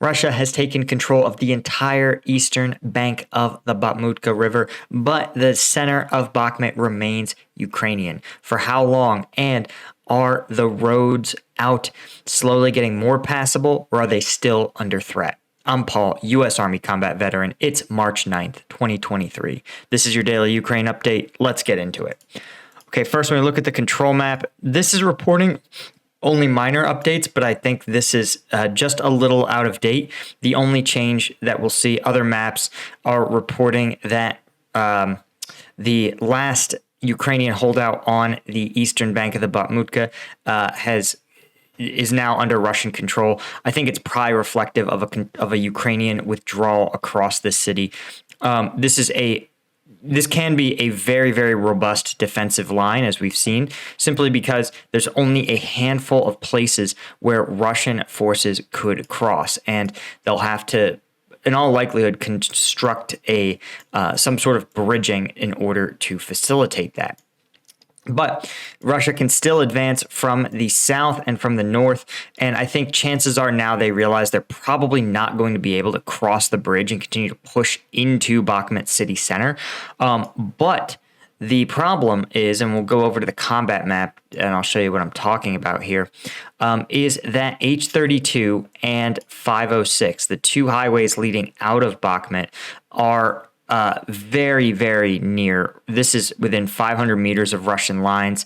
Russia has taken control of the entire eastern bank of the Bakhmutka River, but the center of Bakhmut remains Ukrainian. For how long? And are the roads out slowly getting more passable, or are they still under threat? I'm Paul, U.S. Army combat veteran. It's March 9th, 2023. This is your daily Ukraine update. Let's get into it. Okay, first, when we look at the control map, this is reporting only minor updates, but I think this is just a little out of date. The only change that we'll see, other maps are reporting that the last Ukrainian holdout on the eastern bank of the Bakhmutka is now under Russian control. I think it's probably reflective of a Ukrainian withdrawal across this city. This can be a very, very robust defensive line, as we've seen, simply because there's only a handful of places where Russian forces could cross, and they'll have to, in all likelihood, construct some sort of bridging in order to facilitate that. But Russia can still advance from the south and from the north, and I think chances are now they realize they're probably not going to be able to cross the bridge and continue to push into Bakhmut city center. But the problem is, and we'll go over to the combat map, and I'll show you what I'm talking about here, is that H32 and 506, the two highways leading out of Bakhmut, are very, very near. This is within 500 meters of Russian lines,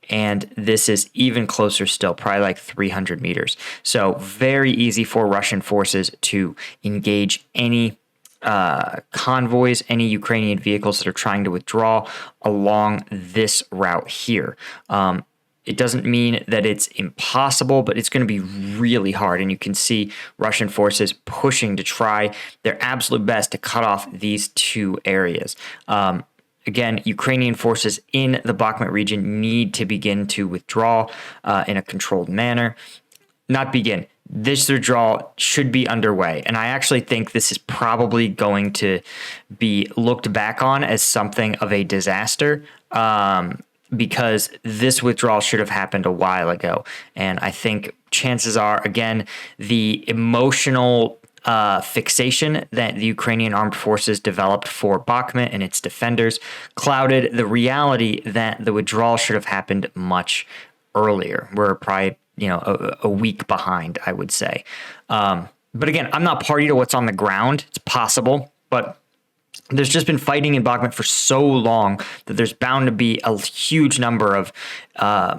and this is even closer still, probably like 300 meters. So very easy for Russian forces to engage any convoys, any Ukrainian vehicles that are trying to withdraw along this route here. It doesn't mean that it's impossible, but it's going to be really hard. And you can see Russian forces pushing to try their absolute best to cut off these two areas. Again, Ukrainian forces in the Bakhmut region need to begin to withdraw in a controlled manner. Not begin. This withdrawal should be underway. And I actually think this is probably going to be looked back on as something of a disaster. Because this withdrawal should have happened a while ago. And I think chances are, again, the emotional fixation that the Ukrainian armed forces developed for Bakhmut and its defenders clouded the reality that the withdrawal should have happened much earlier. We're probably, a week behind, I would say. But again, I'm not party to what's on the ground. It's possible, but there's just been fighting in Bakhmut for so long that there's bound to be a huge number of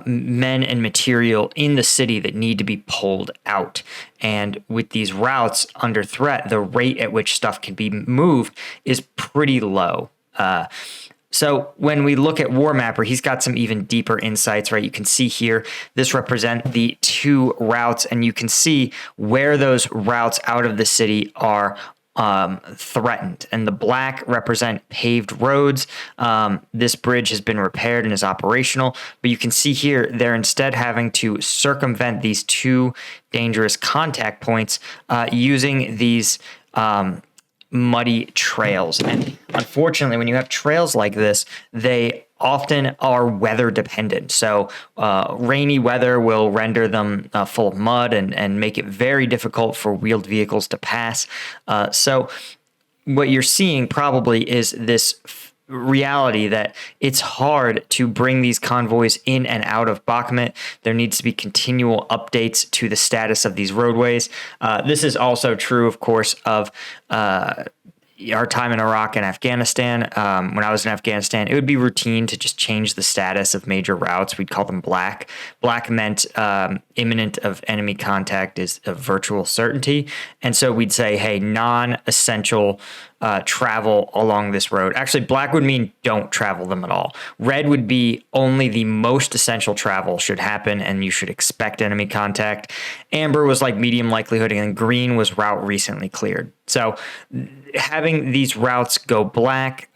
men and material in the city that need to be pulled out. And with these routes under threat, the rate at which stuff can be moved is pretty low. So when we look at War Mapper, he's got some even deeper insights, right? You can see here, this represent the two routes, and you can see where those routes out of the city are threatened, and the black represent paved roads. This bridge has been repaired and is operational, but you can see here they're instead having to circumvent these two dangerous contact points using these muddy trails. And unfortunately, when you have trails like this, they often are weather dependent. So rainy weather will render them full of mud and make it very difficult for wheeled vehicles to pass. So what you're seeing probably is this reality that it's hard to bring these convoys in and out of Bakhmut. There needs to be continual updates to the status of these roadways. This is also true, of course, of our time in Iraq and Afghanistan. When I was in Afghanistan, it would be routine to just change the status of major routes. We'd call them black. Black meant imminent of enemy contact is a virtual certainty. And so we'd say, hey, non-essential travel along this road. Actually, black would mean don't travel them at all. Red would be only the most essential travel should happen and you should expect enemy contact. Amber was like medium likelihood, and green was route recently cleared. So having these routes go black,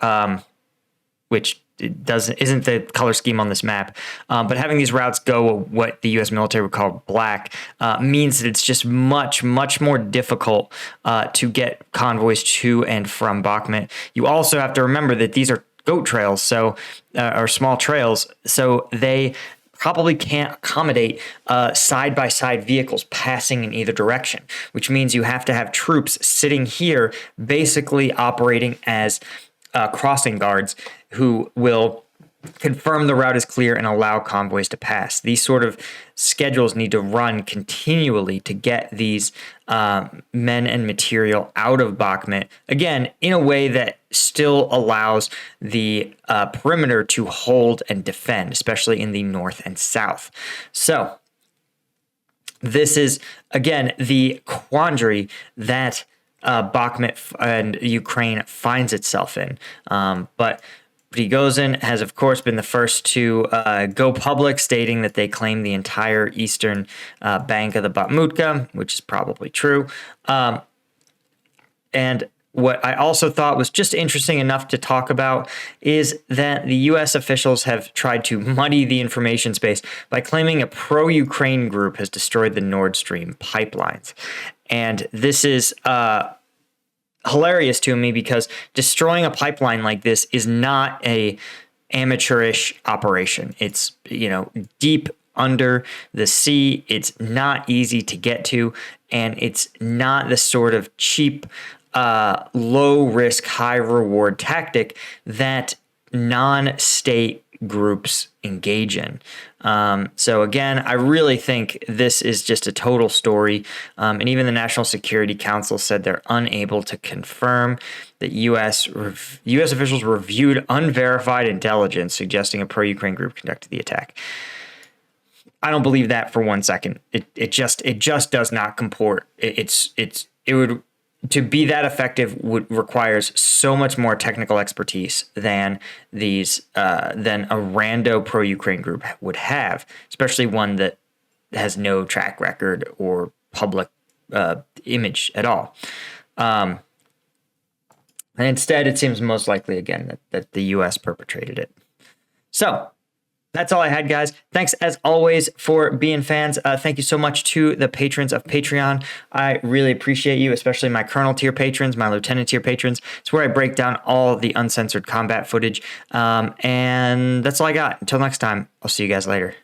which isn't the color scheme on this map, but having these routes go what the U.S. military would call black means that it's just much, much more difficult to get convoys to and from Bakhmut. You also have to remember that these are goat trails, or small trails, so they probably can't accommodate side-by-side vehicles passing in either direction, which means you have to have troops sitting here basically operating as crossing guards who will confirm the route is clear and allow convoys to pass. These sort of schedules need to run continually to get these men and material out of Bakhmut, again, in a way that still allows the perimeter to hold and defend, especially in the north and south. So this is, again, the quandary that Bakhmut and Ukraine finds itself in. But Prigozhin has, of course, been the first to go public, stating that they claim the entire eastern bank of the Bakhmutka, which is probably true. And what I also thought was just interesting enough to talk about is that the U.S. officials have tried to muddy the information space by claiming a pro-Ukraine group has destroyed the Nord Stream pipelines. And this is hilarious to me because destroying a pipeline like this is not a amateurish operation. It's, deep under the sea. It's not easy to get to, and it's not the sort of cheap, low risk, high reward tactic that non-state groups engage in. So again, I really think this is just a total story. And even the National Security Council said they're unable to confirm that U.S. officials reviewed unverified intelligence suggesting a pro-Ukraine group conducted the attack. I don't believe that for 1 second. It just does not comport. It would, to be that effective, requires so much more technical expertise than a rando pro-Ukraine group would have, especially one that has no track record or public image at all. And instead, it seems most likely again that the U.S. perpetrated it. So that's all I had, guys. Thanks, as always, for being fans. Thank you so much to the patrons of Patreon. I really appreciate you, especially my Colonel tier patrons, my Lieutenant tier patrons. It's where I break down all the uncensored combat footage. And that's all I got. Until next time, I'll see you guys later.